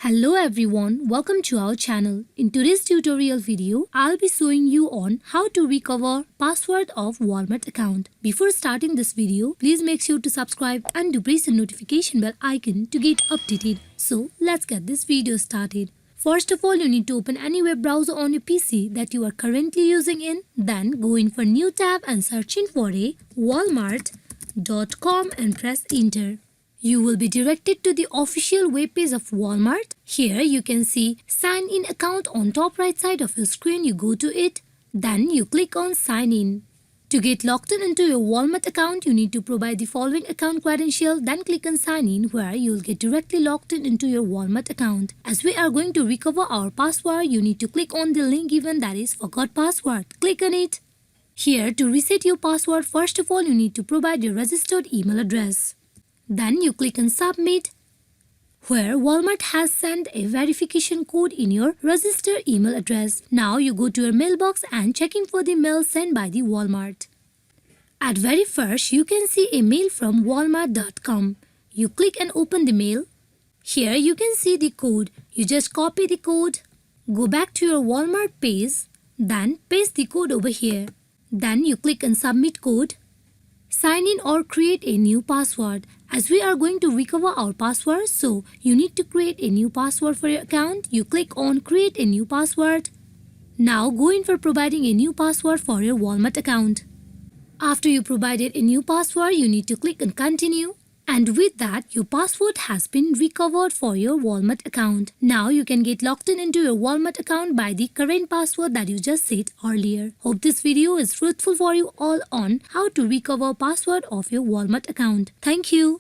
Hello everyone, welcome to our channel. In today's tutorial video, I'll be showing you on how to recover password of Walmart account. Before starting this video, please make sure to subscribe and to press the notification bell icon to get updated. So let's get this video started. First of all, you need to open any web browser on your PC that you are currently using in. Then go in for new tab and searching for a walmart.com and press enter. You will be directed to the official web page of Walmart. Here you can see sign in account on top right side of your screen. You go to it. Then you click on sign in. To get logged in into your Walmart account, you need to provide the following account credential. Then click on sign in where you will get directly logged in into your Walmart account. As we are going to recover our password, you need to click on the link given, that is forgot password. Click on it. Here to reset your password, first of all you need to provide your registered email address. Then you click on submit, where Walmart has sent a verification code in your registered email address. Now you go to your mailbox and checking for the mail sent by the Walmart. At very first you can see a mail from walmart.com. You click and open the mail. Here you can see the code. You just copy the code, go back to your Walmart page, then paste the code over here. Then you click on submit code. Sign in or create a new password. As we are going to recover our password, so you need to create a new password for your account. You click on create a new password. Now go in for providing a new password for your Walmart account. After you provided a new password, you need to click on continue. And with that, your password has been recovered for your Walmart account. Now you can get logged in into your Walmart account by the current password that you just set earlier. Hope this video is fruitful for you all on how to recover password of your Walmart account. Thank you.